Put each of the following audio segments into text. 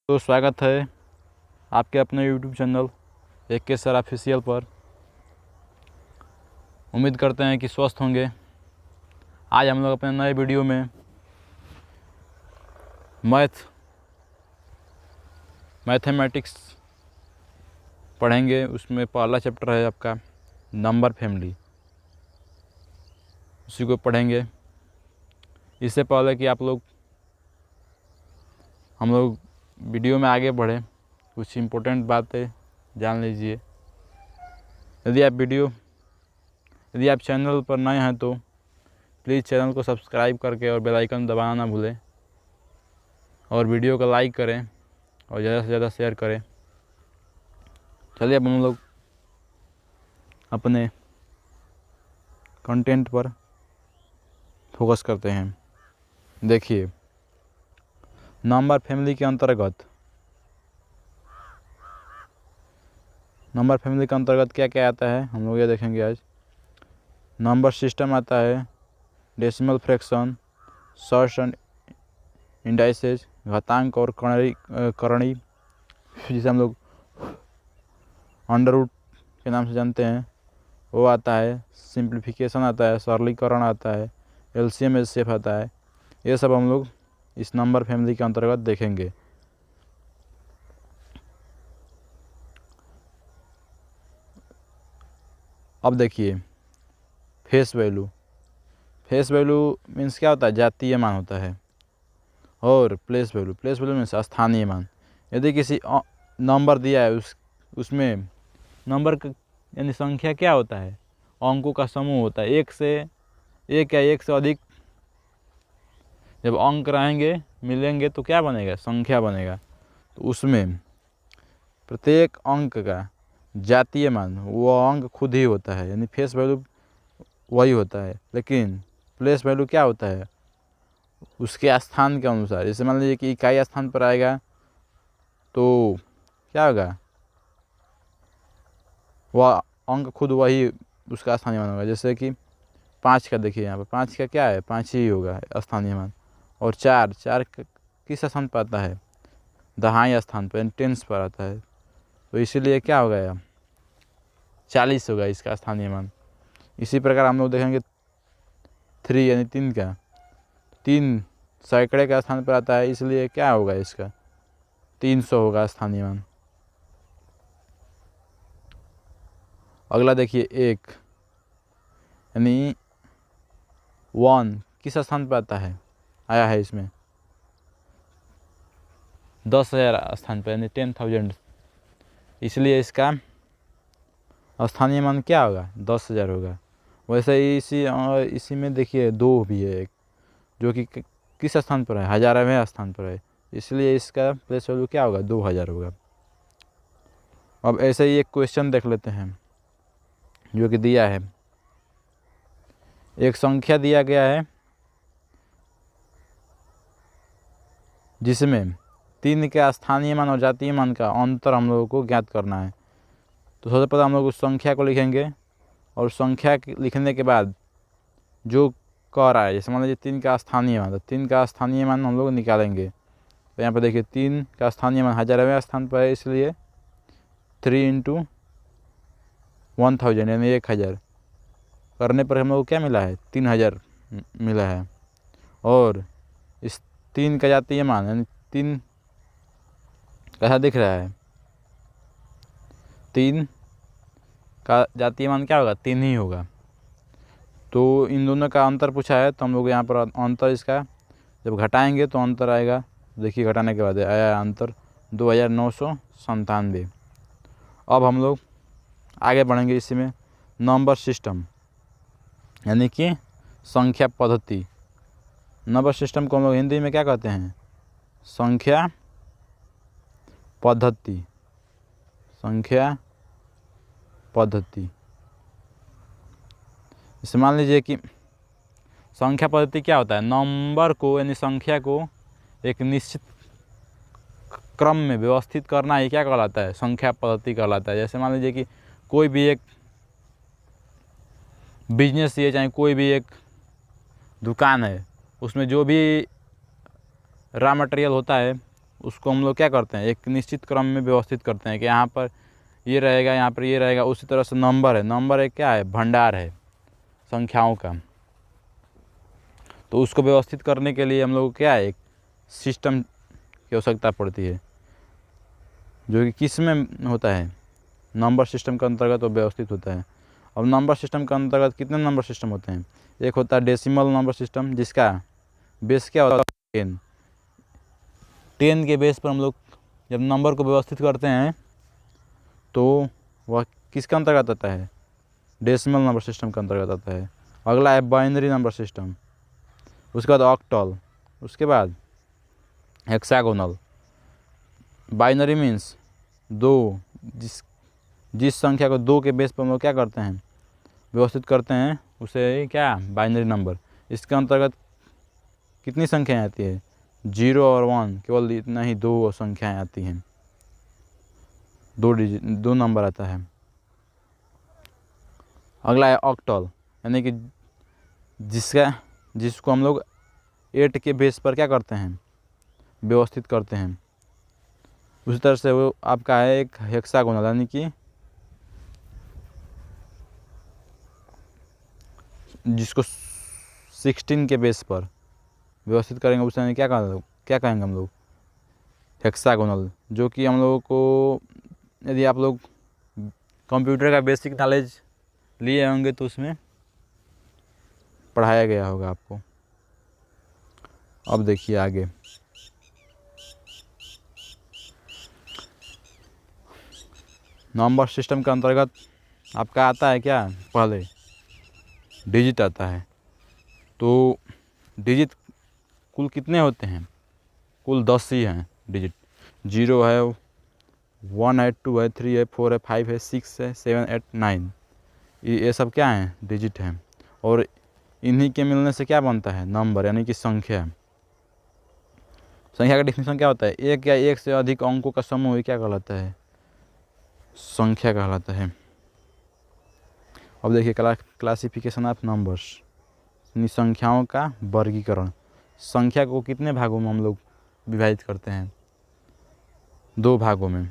तो स्वागत है आपके अपने YouTube channel AK sir official पर। उम्मीद करते हैं कि स्वस्थ होंगे। आज हम लोग अपने नए वीडियो में मैथमेटिक्स पढ़ेंगे। उसमें पहला चैप्टर है आपका नंबर फैमिली, उसी को पढ़ेंगे। इससे पहले कि हम लोग वीडियो में आगे बढ़े, कुछ इम्पोर्टेंट बातें जान लीजिए। यदि आप चैनल पर नए हैं तो प्लीज़ चैनल को सब्सक्राइब करके और बेल आइकन दबाना ना भूलें, और वीडियो को लाइक करें और ज़्यादा से ज़्यादा शेयर करें। चलिए अब हम लोग अपने कंटेंट पर फोकस करते हैं। देखिए, नंबर फैमिली के अंतर्गत क्या क्या आता है हम लोग ये देखेंगे आज। नंबर सिस्टम आता है, decimal fraction, shorts and indices, घातांक और करणी जिसे हम लोग अंडर रूट के नाम से जानते हैं, वो आता है। सिंप्लीफिकेशन आता है, सरलीकरण आता है, LCM HCF आता है। ये सब हम लोग इस नंबर फैमिली के अंतर्गत देखेंगे। अब देखिए, फेस वैल्यू मीन्स क्या होता है? जातीय मान होता है। और प्लेस वैल्यू मीन्स स्थानीय मान। यदि किसी नंबर दिया है, उसमें नंबर यानी संख्या क्या होता है? अंकों का समूह होता है। एक या एक से अधिक जब अंक मिलेंगे तो क्या बनेगा? संख्या बनेगा। तो उसमें प्रत्येक अंक का जातीय मान वो अंक खुद ही होता है, यानी फेस वैल्यू वही होता है। लेकिन प्लेस वैल्यू क्या होता है? उसके स्थान के अनुसार। जैसे मान लीजिए कि इकाई स्थान पर आएगा तो क्या होगा? वह अंक खुद वही उसका स्थानीय मान होगा। जैसे कि 5 का देखिए, यहाँ पर 5 का क्या है? 5 ही होगा स्थानीय मान। और 4 किस स्थान पर आता है? दहाई स्थान पर, टेंस पर आता है। तो इसीलिए क्या हो गया? 40 होगा इसका स्थानीय मान। इसी प्रकार हम लोग देखेंगे 3 यानी 3 का, 3 सैकड़े का स्थान पर आता है, इसलिए क्या होगा? इसका 300 होगा स्थानीय मान। अगला देखिए, 1 यानी 1 किस स्थान पर आता है? आया है इसमें 10,000 स्थान पर, यानी 10,000। इसलिए इसका स्थानीय मान क्या होगा? 10,000 होगा। वैसे ही इसी में देखिए 2 भी है, एक जो कि किस स्थान पर है? 1000वें स्थान पर है, इसलिए इसका प्लेस वैल्यू क्या होगा? 2000 होगा। अब ऐसे ही एक क्वेश्चन देख लेते हैं जो कि दिया है। एक संख्या दिया गया है जिसमें 3 के स्थानीय मान और जातीय मान का अंतर हम लोगों को ज्ञात करना है। तो सबसे पहले हम लोग उस संख्या को लिखेंगे, और संख्या लिखने के बाद जो कह रहा है, जैसे मान लीजिए 3 का स्थानीय मान, तो 3 का स्थानीय मान हम लोग निकालेंगे। तो यहाँ पर देखिए 3 का स्थानीय मान 1000वें स्थान पर है, इसलिए 3 × 1000 यानी 1000 करने पर हम लोग को क्या मिला है? 3000 मिला है। और इस 3 का जातीय मान यानी 3 कैसा दिख रहा है? 3 का जातीय मान क्या होगा? 3 ही होगा। तो इन दोनों का अंतर पूछा है, तो हम लोग यहाँ पर अंतर इसका जब घटाएंगे तो अंतर आएगा। देखिए, घटाने के बाद आया अंतर 2997। अब हम लोग आगे बढ़ेंगे इसी में। नंबर सिस्टम यानी कि संख्या पद्धति। नंबर सिस्टम को हम लोग हिंदी में क्या कहते हैं? संख्या पद्धति। जैसे मान लीजिए कि संख्या पद्धति क्या होता है? नंबर को यानी संख्या को एक निश्चित क्रम में व्यवस्थित करना ही क्या कहलाता है? संख्या पद्धति कहलाता है। जैसे मान लीजिए कि कोई भी एक बिजनेस है, चाहे कोई भी एक दुकान है, उसमें जो भी रॉ मटेरियल होता है उसको हम लोग क्या करते हैं, एक निश्चित क्रम में व्यवस्थित करते हैं कि यहाँ पर ये रहेगा, यहाँ पर ये रहेगा। उसी तरह से नंबर है, नंबर एक क्या है, भंडार है संख्याओं का। तो उसको व्यवस्थित करने के लिए हम लोग को क्या है, एक सिस्टम की आवश्यकता पड़ती है, जो कि किस में होता है, नंबर सिस्टम के अंतर्गत वो व्यवस्थित होता है। अब नंबर सिस्टम के अंतर्गत कितने नंबर सिस्टम होते हैं, एक होता है डेसिमल नंबर सिस्टम, जिसका बेस क्या होता है, 10। 10 के बेस पर हम लोग जब नंबर को व्यवस्थित करते हैं तो वह किसके अंतर्गत आता है, डेसिमल नंबर सिस्टम के अंतर्गत आता है। अगला है बाइनरी नंबर सिस्टम, उसके बाद ऑक्टल, उसके बाद हेक्सागोनल। बाइनरी मीन्स दो, जिस संख्या को 2 के बेस पर हम लोग क्या करते हैं, व्यवस्थित करते हैं, उसे क्या, बाइनरी नंबर। इसके अंतर्गत कितनी संख्याएं आती है, 0 और 1, केवल इतना ही 2 संख्याएं आती हैं, 2 नंबर आता है। अगला है ऑक्टल, यानी कि जिसको हम लोग 8 के बेस पर क्या करते हैं, व्यवस्थित करते हैं। उसी तरह से वो आपका है एक हेक्सागोनल, यानी कि जिसको 16 के बेस पर व्यवस्थित करेंगे, उसे क्या कहेंगे हम लोग, हेक्सागोनल। जो कि हम लोगों को, यदि आप लोग कंप्यूटर का बेसिक नॉलेज लिए होंगे तो उसमें पढ़ाया गया होगा आपको। अब देखिए आगे, नंबर सिस्टम के अंतर्गत आपका आता है क्या, पहले डिजिट आता है। तो डिजिट कुल कितने होते हैं, कुल 10 ही हैं डिजिट। 0 है, 1 है, 2 है, 3 है, 4 है, 5 है, 6 है, 7, 8, 9, ये सब क्या हैं, डिजिट हैं। और इन्हीं के मिलने से क्या बनता है, नंबर, यानी कि संख्या। संख्या का डिफिनेशन क्या होता है, एक या एक से अधिक अंकों का समूह क्या कहलाता है, संख्या कहलाता है। अब देखिए क्लासिफिकेशन ऑफ नंबर्स, संख्याओं का वर्गीकरण। संख्या को कितने भागों में हम लोग विभाजित करते हैं, 2 भागों में।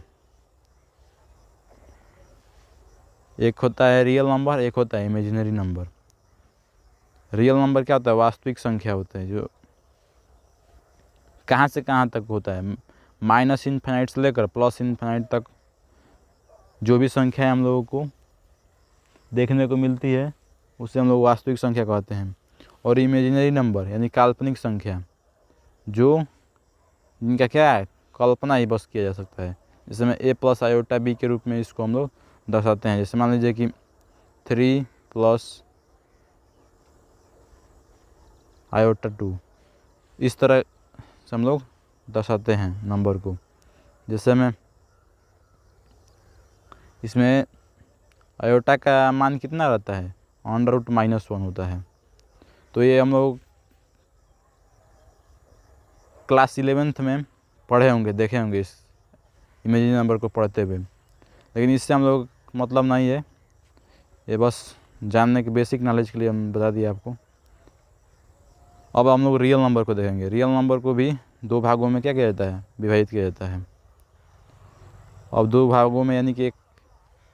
एक होता है रियल नंबर, एक होता है इमेजिनरी नंबर। रियल नंबर क्या होता है, वास्तविक संख्या होता है, जो कहाँ से कहाँ तक होता है, -इन्फिनाइट से लेकर +इन्फिनाइट तक जो भी संख्या हम लोगों को देखने को मिलती है उसे हम लोग वास्तविक संख्या कहते हैं। और इमेजिनरी नंबर यानी काल्पनिक संख्या, जो जिनका क्या है, कल्पना ही बस किया जा सकता है। जैसे में a + i b के रूप में इसको हम लोग दर्शाते हैं। जैसे मान लीजिए कि 3 + i2, इस तरह से हम लोग दर्शाते हैं नंबर को। जैसे में इसमें आयोटा का मान कितना रहता है, √-1 होता है। तो ये हम लोग क्लास 11th में पढ़े होंगे, देखे होंगे इस इमेजिनरी नंबर को पढ़ते हुए, लेकिन इससे हम लोग मतलब नहीं है, ये बस जानने के बेसिक नॉलेज के लिए हम बता दिए आपको। अब हम लोग रियल नंबर को देखेंगे। रियल नंबर को भी 2 भागों में क्या किया जाता है, विभाजित किया जाता है। अब 2 भागों में, यानी कि एक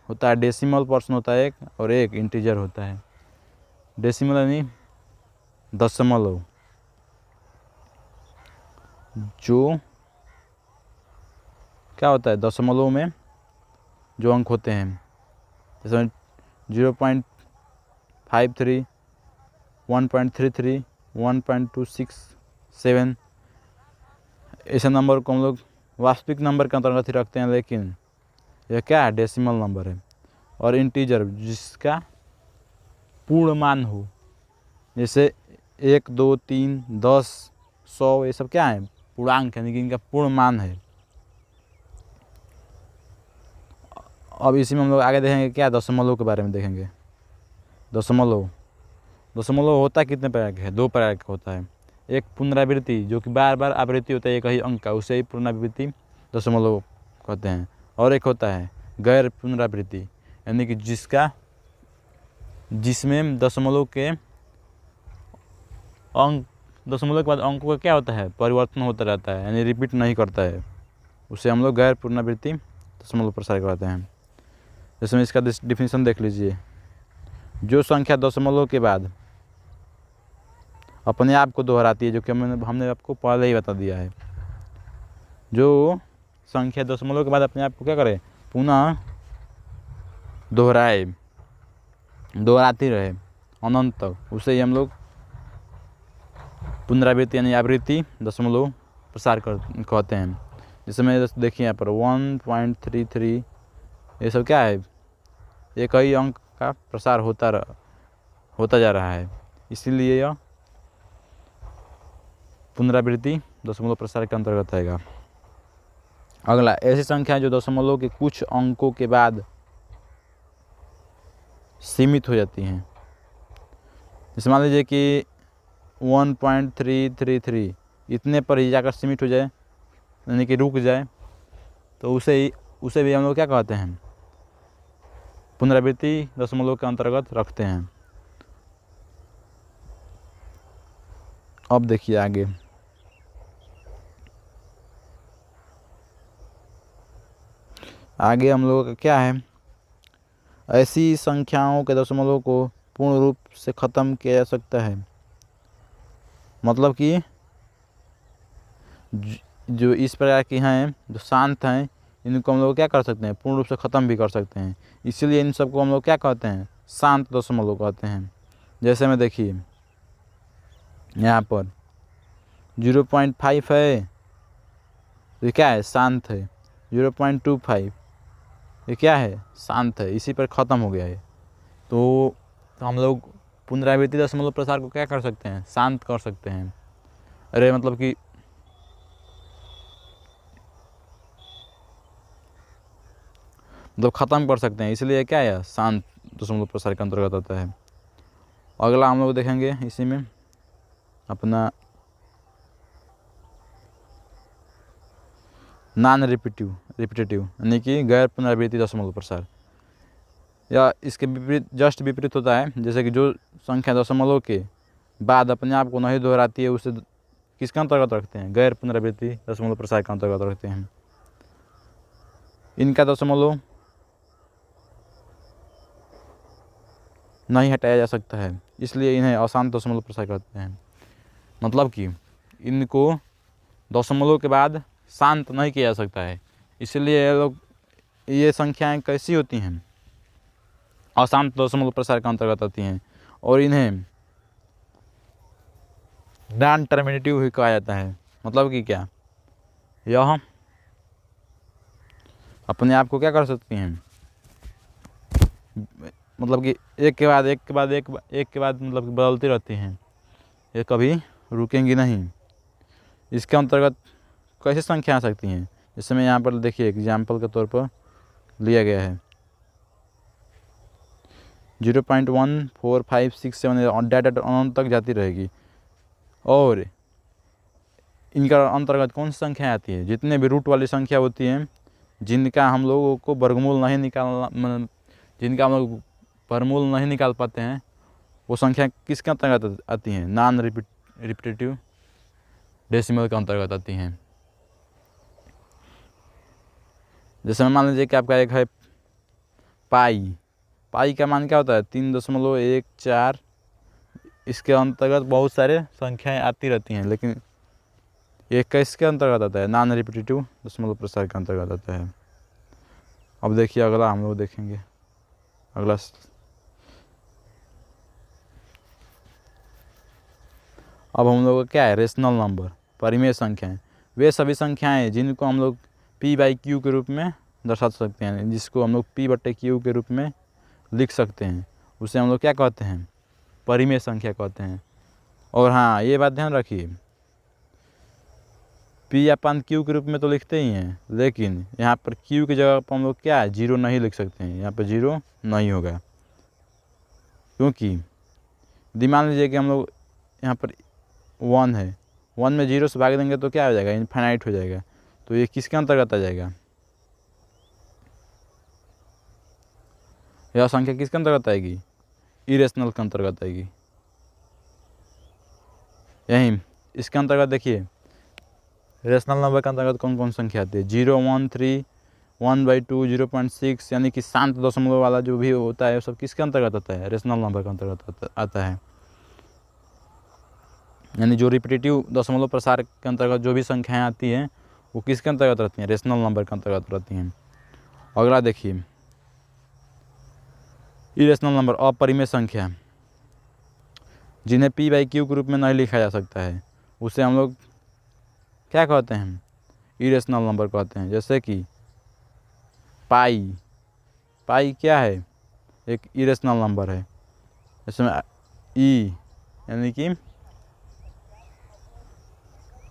होता है डेसिमल पर्सन होता है एक, और एक इंटीजर होता है। डेसिमल यानी दशमलव, जो क्या होता है, दशमलव में जो अंक होते हैं, जैसे 0.53, 1.33, 1.267, ऐसे नंबर को हम लोग वास्तविक नंबर के अंतर्गत ही रखते हैं, लेकिन यह क्या है, डेसिमल नंबर है। और इंटीजर जिसका पूर्ण मान हो, जैसे 1, 2, 3, 10, 100, ये सब क्या है, पूर्णांक, यानी कि इनका पूर्ण मान है। अब इसी में हम लोग आगे देखेंगे क्या, दशमलव के बारे में देखेंगे। दशमलव होता कितने प्रकार का है, 2 प्रकार का होता है। एक पुनरावृत्ति, जो कि बार बार आवृत्ति होता है एक ही अंक का, उसे ही पुनरावृत्ति दशमलव कहते हैं। और एक होता है गैर पुनरावृत्ति, यानी कि जिसमें दशमलव के अंक दशमलव के बाद अंकों का क्या होता है, परिवर्तन होता रहता है, यानी रिपीट नहीं करता है, उसे हम लोग गैर पुनरावृत्ति दशमलव प्रसार कहते हैं। जैसे में इसका डिफिनीशन देख लीजिए, जो संख्या दशमलव के बाद अपने आप को दोहराती है, जो कि हमने आपको पहले ही बता दिया है, जो संख्या दशमलव के बाद अपने आप को क्या करे, पुनः दोहराए, दोहराती रहे अनंत तक, उसे ही हम लोग पुनरावृत्ति यानी आवृत्ति दशमलव प्रसार कहते हैं। जैसे मैं देखिए यहाँ पर 1.33 ये सब क्या है, एक ही अंक का प्रसार होता जा रहा है, इसीलिए यह पुनरावृत्ति दशमलव प्रसार के अंतर्गत आएगा। अगला, ऐसी संख्या जो दशमलव के कुछ अंकों के बाद सीमित हो जाती हैं। जैसे मान लीजिए कि 1.333 इतने पर ही जाकर सीमित हो जाए, यानी कि रुक जाए, तो उसे भी हम लोग क्या कहते हैं, पुनरावृत्ति दशमलव के अंतर्गत रखते हैं। अब देखिए आगे, हम लोगों का क्या है, ऐसी संख्याओं के दशमलव को पूर्ण रूप से ख़त्म किया जा सकता है। मतलब कि जो इस प्रकार की हैं, जो शांत हैं, इनको हम लोग क्या कर सकते हैं, पूर्ण रूप से ख़त्म भी कर सकते हैं। इसीलिए इन सबको हम लोग क्या कहते हैं, शांत दशमलव कहते हैं। जैसे में देखिए यहाँ पर 0.5 है, तो ये क्या है, शांत है। 0.25 ये क्या है, शांत है, इसी पर ख़त्म हो गया है। तो हम लोग पुनरावृत्ति दशमलव प्रसार को क्या कर सकते हैं, शांत कर सकते हैं। अरे मतलब कि ख़त्म कर सकते हैं, इसलिए क्या है, शांत दशमलव प्रसार के अंतर्गत आता है। अगला हम लोग देखेंगे इसी में अपना नॉन रिपीटेटिव यानी कि गैर पुनरावृत्ति दशमलव प्रसार, या इसके विपरीत, जस्ट विपरीत होता है। जैसे कि जो संख्या दशमलव के बाद अपने आप को नहीं दोहराती है, उसे किसके अंतर्गत रखते हैं, गैर पुनरावृत्ति दशमलव प्रसार के अंतर्गत रखते हैं। इनका दशमलव नहीं हटाया जा सकता है, इसलिए इन्हें अशांत दशमलव प्रसार कहते हैं। मतलब कि इनको दशमलव के बाद शांत नहीं किया जा सकता है, इसलिए ये संख्याएं कैसी होती हैं, अशांत दशमलव प्रसार के अंतर्गत आती हैं, और इन्हें नॉन टर्मिनेटिव भी कहा जाता है। मतलब कि क्या, यह अपने आप को क्या कर सकती हैं, मतलब कि एक के बाद मतलब बदलती रहती हैं, ये कभी रुकेंगी नहीं। इसके अंतर्गत कैसे संख्या आ सकती हैं, जैसे मैं यहाँ पर देखिए एग्जाम्पल के तौर पर लिया गया है 0.1456 डाटा अनंत तक जाती रहेगी। और इनका अंतर्गत कौन सी संख्या आती है, जितने भी रूट वाली संख्या होती हैं, जिनका हम लोगों को वर्गमूल नहीं निकालना, जिनका हम लोग वर्गमूल नहीं निकाल पाते हैं, वो संख्या किसके अंतर्गत आती हैं, नॉन रिपीटेटिव डेसिमल के अंतर्गत आती हैं। जैसे मान लीजिए कि आपका एक है पाई का मान क्या होता है, 3.14। इसके अंतर्गत बहुत सारे संख्याएं आती रहती हैं, लेकिन ये किसके अंतर्गत आता है, नॉन रिपीटेटिव दशमलव प्रसार के अंतर्गत आता है। अब देखिए अगला हम लोग देखेंगे, अगला अब हम लोग का क्या है, रेशनल नंबर, परिमेय संख्याएं। वे सभी संख्याएं जिनको हम लोग p/q के रूप में दर्शा सकते हैं, जिसको हम लोग p/q के रूप में लिख सकते हैं, उसे हम लोग क्या कहते हैं, परिमेय संख्या कहते हैं। और हाँ, ये बात ध्यान रखिए, p/q के रूप में तो लिखते ही हैं, लेकिन यहाँ पर q की जगह पर हम लोग क्या है, 0 नहीं लिख सकते हैं, यहाँ पर 0 नहीं होगा। क्योंकि यदि मान लीजिए कि हम लोग यहाँ पर 1 है, 1 में 0 से भाग देंगे तो क्या हो जाएगा, इनफाइनाइट हो जाएगा। तो ये किसके अंतर्गत आ जाएगा, यह संख्या किसके अंतर्गत आएगी, इरेशनल के अंतर्गत आएगी। यही इसके अंतर्गत देखिए रेशनल नंबर के अंतर्गत कौन कौन संख्या आती है, 0, 1, 3, 1/2, 0.6, यानी कि शांत दशमलव वाला जो भी होता है वो सब किसके अंतर्गत आता है, रेशनल नंबर के अंतर्गत आता है। यानी जो रिपीटेटिव दशमलव प्रसार के अंतर्गत जो भी संख्याएं आती हैं वो किसके अंतर्गत रहती हैं, रेशनल नंबर के अंतर्गत रहती हैं। अगला देखिए इरेशनल नंबर, अपरिमेय संख्या, जिन्हें p/q के रूप में नहीं लिखा जा सकता है, उसे हम लोग क्या कहते हैं, इरेशनल नंबर कहते हैं। जैसे कि पाई क्या है, एक इरेशनल नंबर है। इसमें ई यानी कि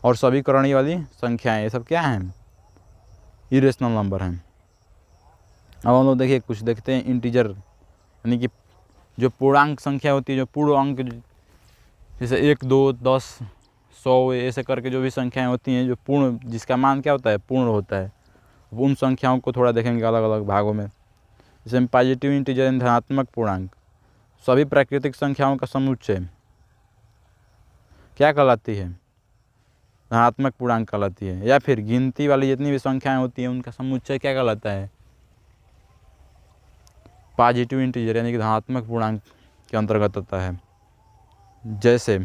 और सभी करणीय वाली संख्याएं, ये सब क्या हैं, इरेशनल नंबर हैं। अब हम लोग देखिए कुछ देखते हैं इंटीजर, यानी कि जो पूर्णांक संख्या होती है, जो पूर्ण अंक, जैसे 1, 2, 10, 100 ऐसे करके जो भी संख्याएं होती हैं जो पूर्ण, जिसका मान क्या होता है, पूर्ण होता है, उन संख्याओं को थोड़ा देखेंगे अलग अलग भागों में। जैसे पॉजिटिव इंटीजर, धनात्मक पूर्णांक, सभी प्राकृतिक संख्याओं का समुच्चय क्या कहलाती है, धनात्मक पूर्णांक कहलाती है। या फिर गिनती वाली जितनी भी संख्याएं होती हैं उनका समुच्चय क्या कहलाता है, पॉजिटिव इंटीजर, यानी कि धनात्मक पूर्णांक के अंतर्गत आता है। जैसे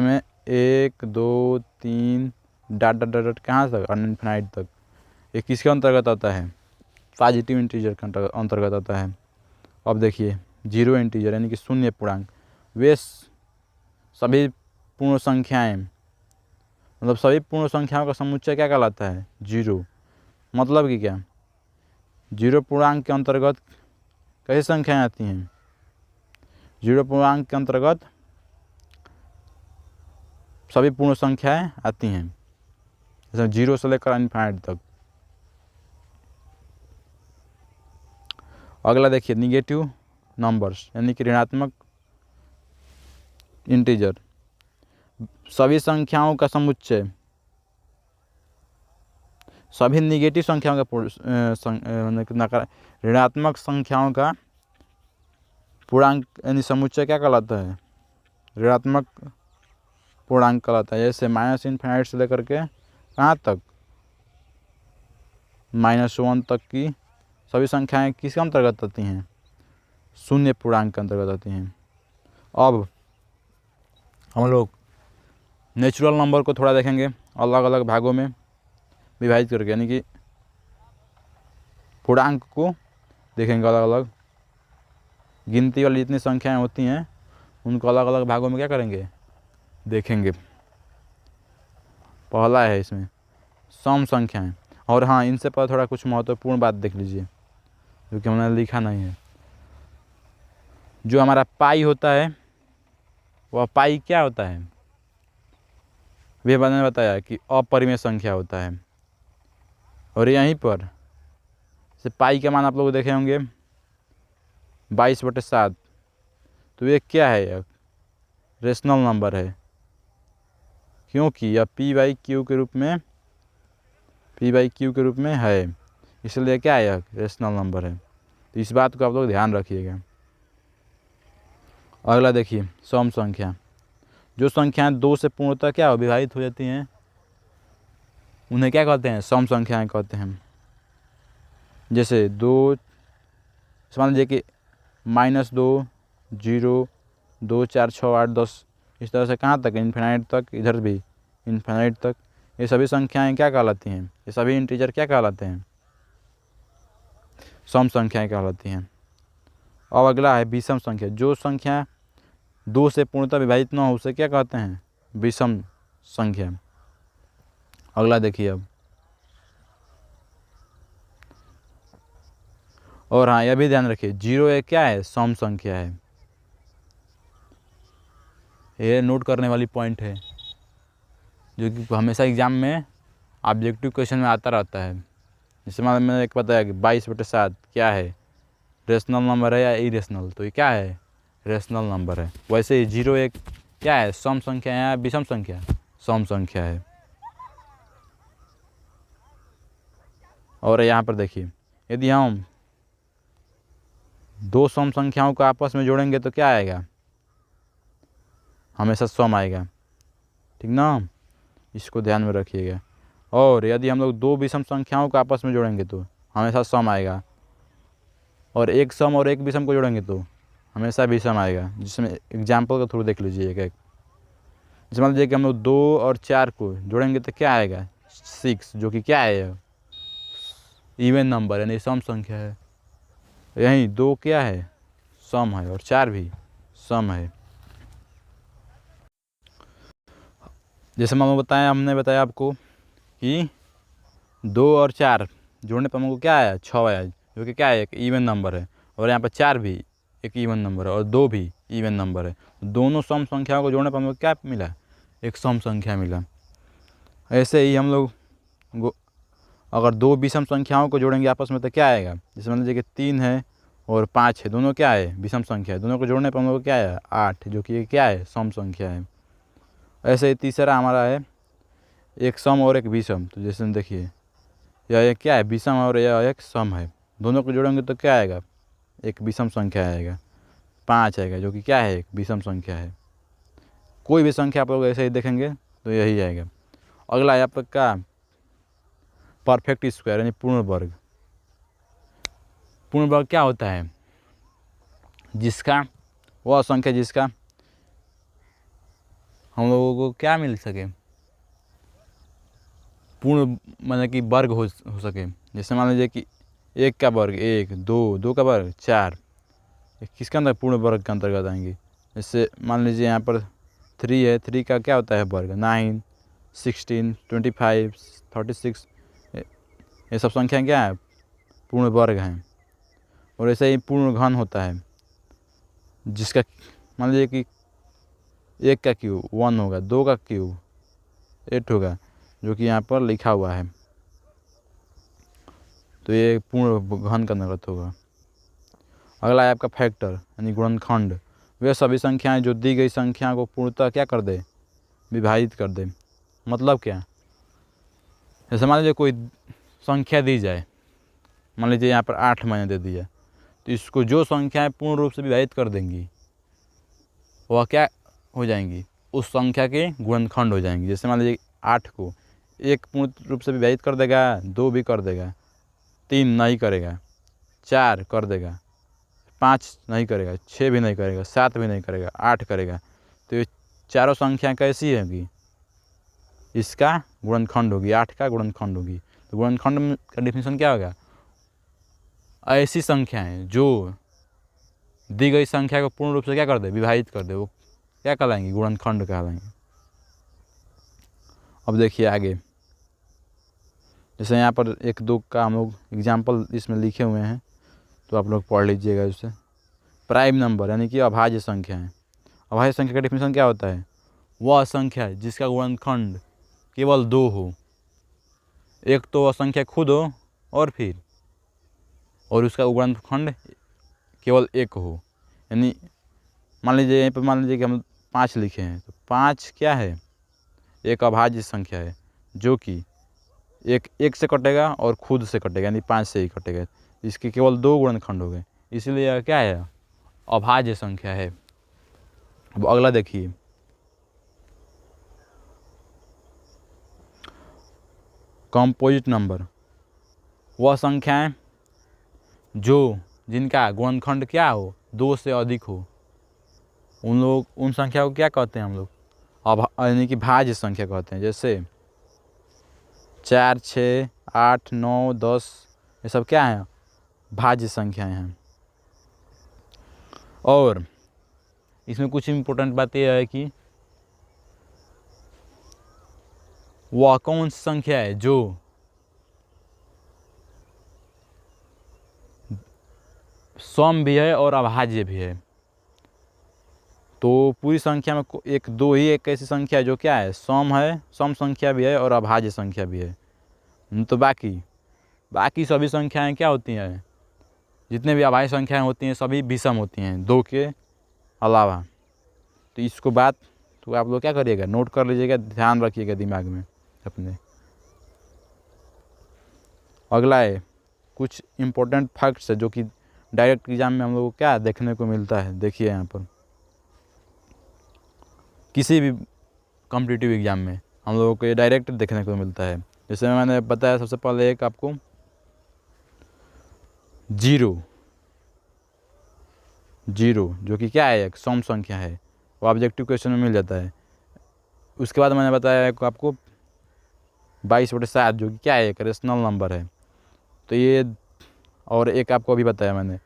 में 1, 2, 3 डॉट डॉट डॉट कहाँ तक, अनइनफिनाइट तक, ये किसके अंतर्गत आता है, पॉजिटिव इंटीजर के अंतर्गत आता है। अब देखिए जीरो इंटीजर, यानी कि शून्य पूर्णांक, वे सभी पूर्ण संख्याएं, मतलब सभी पूर्ण संख्याओं का समुच्चय क्या कहलाता है, जीरो। मतलब कि क्या, जीरो पूर्णांक के अंतर्गत कैसी संख्याएं आती हैं, जीरो पूर्णांक के अंतर्गत सभी पूर्ण संख्याएं आती हैं, जैसे 0 से लेकर इनफाइनाइट तक। अगला देखिए निगेटिव नंबर्स, यानी कि ऋणात्मक इंटीजर, सभी संख्याओं का समुच्चय, सभी निगेटिव संख्याओं का ऋणात्मक संख्याओं का पूर्णांक यानी समुच्चय क्या कहलाता है, ऋणात्मक पूर्णांक कहलाता है। जैसे -∞ से लेकर के कहाँ तक, -1 तक की सभी संख्याएं किसके अंतर्गत आती हैं, शून्य पूर्णांक के अंतर्गत आती हैं। अब हम लोग नेचुरल नंबर को थोड़ा देखेंगे अलग अलग भागों में विभाजित करके, यानी कि पूर्णांक को देखेंगे अलग अलग, गिनती वाली जितनी संख्याएं होती हैं उनको अलग अलग भागों में क्या करेंगे, देखेंगे। पहला है इसमें सम संख्याएं, और हाँ इनसे पर थोड़ा कुछ महत्वपूर्ण बात देख लीजिए जो कि हमने लिखा नहीं है। जो हमारा पाई होता है वह पाई क्या होता है, वे मैंने बताया कि अपरिमेय संख्या होता है। और यहीं पर से पाई का मान आप लोग देखे होंगे 22/7, तो ये क्या है, यह रेशनल नंबर है, क्योंकि यह p/q के रूप में है, इसलिए क्या है, यह रेशनल नंबर है। तो इस बात को आप लोग ध्यान रखिएगा। अगला देखिए सम संख्या, जो संख्याएं 2 से पूर्णतः क्या विभाजित हो जाती हैं उन्हें क्या कहते हैं, सम संख्याएं कहते हैं। जैसे 2, मान लीजिए कि -2, 0, 2, 4, 6, 8, 10, इस तरह से कहाँ तक, इनफिनाइट तक, इधर भी इनफिनाइट तक, ये सभी संख्याएं क्या कहलाती हैं, ये सभी इंटीजर क्या कहलाते हैं, सम संख्याएं कहलाती हैं। अब अगला है विषम संख्या, जो संख्या 2 से पूर्णतः विभाजित न हो उसे क्या कहते हैं, विषम संख्या। अगला देखिए अब, और हाँ यह भी ध्यान रखिए 0 एक क्या है, सम संख्या है। ये नोट करने वाली पॉइंट है जो कि हमेशा एग्जाम में ऑब्जेक्टिव क्वेश्चन में आता रहता है। जैसे मान मैंने एक बताया कि 22/7 क्या है, रेशनल नंबर है या इरेशनल, तो ये क्या है, रेशनल नंबर है। वैसे ही 0 एक क्या है, सम संख्या है या विषम संख्या, सम संख्या है। और यहाँ पर देखिए यदि हम दो सम संख्याओं को आपस में जोड़ेंगे तो क्या आएगा, हमेशा सम आएगा, ठीक ना, इसको ध्यान में रखिएगा। और यदि हम लोग दो विषम संख्याओं को आपस में जोड़ेंगे तो हमेशा सम आएगा, और एक सम और एक विषम को जोड़ेंगे तो हमेशा विषम आएगा। जिसमें एग्जाम्पल का थ्रू देख लीजिएगा। जैसे मान लीजिए कि हम लोग 2 और 4 को जोड़ेंगे तो क्या आएगा, 6, जो कि क्या है, इवन नंबर यानी सम संख्या है। यहीं 2 क्या है, सम है, और 4 भी सम है। जैसे हमने बताया आपको कि 2 और 4 जोड़ने पर हमको क्या आया, 6 आया, जो कि क्या है, एक इवन नंबर है। और यहाँ पर 4 भी एक इवन नंबर है और 2 भी इवन नंबर है। दोनों सम संख्याओं को जोड़ने पर हमको क्या मिला, एक सम संख्या मिला। ऐसे ही हम लोग अगर दो विषम संख्याओं को जोड़ेंगे आपस में तो क्या आएगा, जैसे मान लीजिए कि 3 है और 5 है, दोनों क्या है, विषम संख्या है। दोनों को जोड़ने पर हम लोग क्या है, 8, जो कि क्या है, सम संख्या है। ऐसे ही तीसरा हमारा है एक सम और एक विषम। तो जैसे देखिए यह एक क्या है, विषम और यह एक सम है। दोनों को जोड़ेंगे तो क्या आएगा, एक विषम संख्या आएगा, 5 आएगा, जो कि क्या है, एक विषम संख्या है। कोई भी संख्या आप लोग ऐसे ही देखेंगे तो यही आएगा। अगला है आपका परफेक्ट स्क्वायर यानी पूर्ण वर्ग। पूर्ण वर्ग क्या होता है, जिसका वह संख्या जिसका हम लोगों को क्या मिल सके, पूर्ण मतलब कि वर्ग हो सके। जैसे मान लीजिए कि 1 का वर्ग 1, 2 का वर्ग 4, किसके अंदर, पूर्ण वर्ग के अंतर्गत आएंगे। जैसे मान लीजिए यहाँ पर 3 है, 3 का क्या होता है वर्ग, 9, 16, 25, 36, ये सब संख्या क्या है, पूर्ण वर्ग हैं। और ऐसे ही पूर्ण घन होता है, जिसका मान लीजिए कि 1 का क्यूब 1 होगा, 2 का क्यूब 8 होगा, जो कि यहाँ पर लिखा हुआ है। तो ये पूर्ण घन का अंतर्गत होगा। अगला है आपका फैक्टर यानी गुणनखंड। वे सभी संख्याएं जो दी गई संख्या को पूर्णतः क्या कर दे, विभाजित कर दे। मतलब क्या, जैसे मान लीजिए कोई संख्या दी जाए, मान लीजिए यहाँ पर 8 मैंने दे दिया, तो इसको जो संख्याएं पूर्ण रूप से विभाजित कर देंगी वह क्या हो जाएंगी, उस संख्या के गुणनखंड हो जाएंगी। जैसे मान लीजिए 8 को 1 पूर्ण रूप से विभाजित कर देगा, 2 भी कर देगा, 3 नहीं करेगा, 4 कर देगा, 5 नहीं करेगा, 6 भी नहीं करेगा, 7 भी नहीं करेगा, 8 करेगा। तो ये चारों संख्या कैसी होगी, इसका गुणनखंड होगी, 8 का गुणनखंड होगी। तो गुणनखंड का डेफिनेशन क्या होगा, ऐसी संख्याएं जो दी गई संख्या को पूर्ण रूप से क्या कर दे, विभाजित कर दे, वो क्या कहलाएंगी, गुणनखंड कहलाएंगे। अब देखिए आगे, जैसे यहाँ पर 1, 2 का हम लोग एग्जाम्पल इसमें लिखे हुए हैं, तो आप लोग पढ़ लीजिएगा उससे। प्राइम नंबर यानी कि अभाज्य संख्या है। अभाज्य संख्या का डेफिनेशन क्या होता है, वह संख्या जिसका गुणनखंड केवल 2 हो। एक तो वह संख्या खुद हो और उसका गुणनखंड केवल 1 हो। यानी मान लीजिए यहीं पर मान लीजिए कि हम 5 लिखे हैं, तो 5 क्या है, एक अभाज्य संख्या है, जो कि एक से कटेगा और खुद से कटेगा, यानी 5 से ही कटेगा। इसके केवल 2 गुणनखंड हो गए, इसलिए यह क्या है, अभाज्य संख्या है। अब अगला देखिए, कंपोजिट नंबर। वह संख्याएं जिनका गुणनखंड क्या हो, 2 से अधिक हो, उन संख्या को क्या कहते हैं हम लोग, यानी कि भाज्य संख्या कहते हैं। जैसे 4, 6, 8, 9, 10, ये सब क्या है, भाज्य संख्याएं हैं। और इसमें कुछ इम्पोर्टेंट बात यह है कि वह कौन सी संख्या है जो सम भी है और अभाज्य भी है। तो पूरी संख्या में एक ऐसी संख्या है जो क्या है, सम संख्या भी है और अभाज्य संख्या भी है। तो बाकी सभी संख्याएं क्या होती हैं, जितने भी अभाज्य संख्याएं होती हैं सभी विषम होती हैं, 2 के अलावा। तो इसको बात तो आप लोग क्या करिएगा, नोट कर लीजिएगा, ध्यान रखिएगा दिमाग में अपने। अगला है कुछ इम्पोर्टेंट फैक्ट्स है जो कि डायरेक्ट एग्जाम में हम लोग को क्या देखने को मिलता है। देखिए यहाँ पर किसी भी कॉम्पिटिटिव एग्ज़ाम में हम लोगों को ये डायरेक्ट देखने को मिलता है। जैसे मैंने बताया सबसे पहले एक आपको जीरो जो कि क्या है, एक सम संख्या है, वो ऑब्जेक्टिव क्वेश्चन में मिल जाता है। उसके बाद मैंने बताया एक आपको 22/7 जो कि क्या है, एक रेशनल नंबर है। तो ये और एक आपको अभी बताया मैंने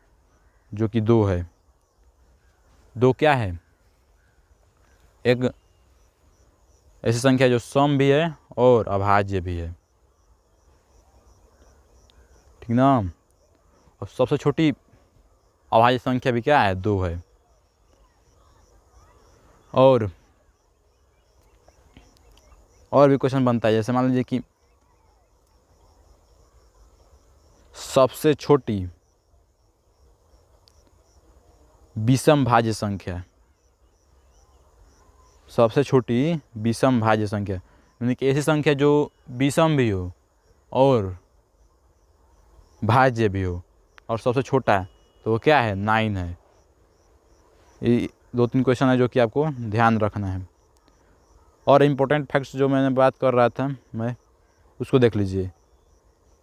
जो कि 2 है। 2 क्या है, एक ऐसी संख्या जो सम भी है और अभाज्य भी है, ठीक ना। और सबसे छोटी अभाज्य संख्या भी क्या है, 2 है। और भी क्वेश्चन बनता है, जैसे मान लीजिए कि सबसे छोटी विषम भाज्य संख्या, सबसे छोटी विषम भाज्य संख्या यानी कि ऐसी संख्या जो विषम भी हो और भाज्य भी हो और सबसे छोटा है, तो वो क्या है, 9 है। ये 2-3 क्वेश्चन है जो कि आपको ध्यान रखना है। और इम्पोर्टेंट फैक्ट्स जो मैंने बात कर रहा था मैं, उसको देख लीजिए।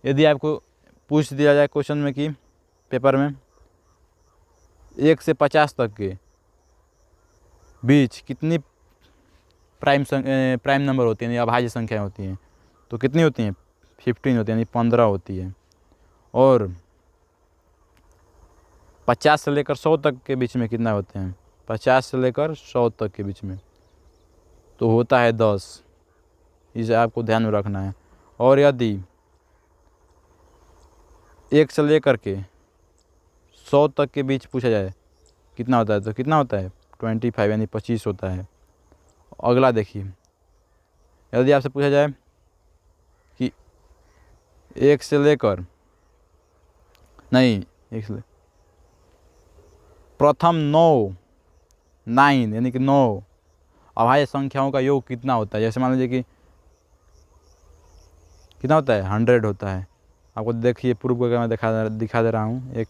यदि आपको पूछ दिया जाए क्वेश्चन में कि पेपर में 1 से 50 तक के बीच कितनी प्राइम नंबर होती है यानी अभाज्य संख्याएं होती हैं, तो कितनी होती हैं, 15 होती है यानी 15 होती है। और 50 से लेकर 100 तक के बीच में कितना होते हैं, 50 से लेकर 100 तक के बीच में तो होता है 10। इसे आपको ध्यान में रखना है। और यदि 1 से लेकर के 100 तक के बीच पूछा जाए कितना होता है, तो कितना होता है, 25 यानी 25 होता है। अगला देखिए, यदि आपसे पूछा जाए कि 1 से लेकर प्रथम 9 यानी कि 9 अभाज्य संख्याओं का योग कितना होता है, जैसे मान लीजिए कि कितना होता है, 100 होता है। आपको देखिए प्रूफ करके मैं दिखा दे रहा हूँ। एक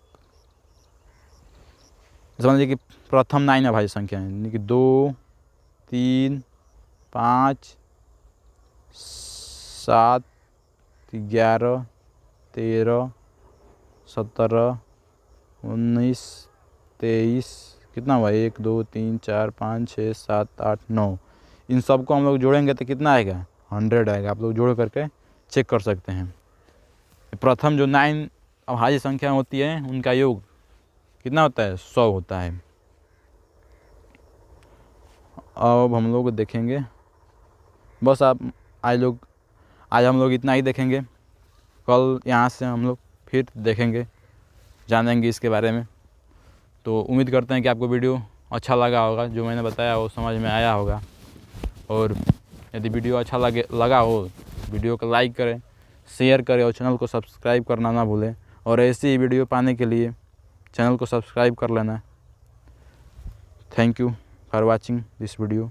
जैसे मान लीजिए कि प्रथम 9 अभाज्य संख्या है यानी कि 2, 3, 5, 7, 11, 13, 17, 19, 23, कितना हुआ, 1, 2, 3, 4, 5, 6, 7, 8, 9। इन सब को हम लोग जोड़ेंगे तो कितना आएगा, 100 आएगा। आप लोग जोड़ करके चेक कर सकते हैं। प्रथम जो 9 अभाज्य संख्या होती है उनका योग कितना होता है, 100 होता है। अब हम लोग देखेंगे, बस आज हम लोग इतना ही देखेंगे। कल यहाँ से हम लोग फिर देखेंगे, जानेंगे इसके बारे में। तो उम्मीद करते हैं कि आपको वीडियो अच्छा लगा होगा, जो मैंने बताया वो समझ में आया होगा। और यदि वीडियो अच्छा लगा हो, वीडियो को लाइक करें, शेयर करें और चैनल को सब्सक्राइब करना ना भूलें। और ऐसी ही वीडियो पाने के लिए चैनल को सब्सक्राइब कर लेना। Thank you for watching this video.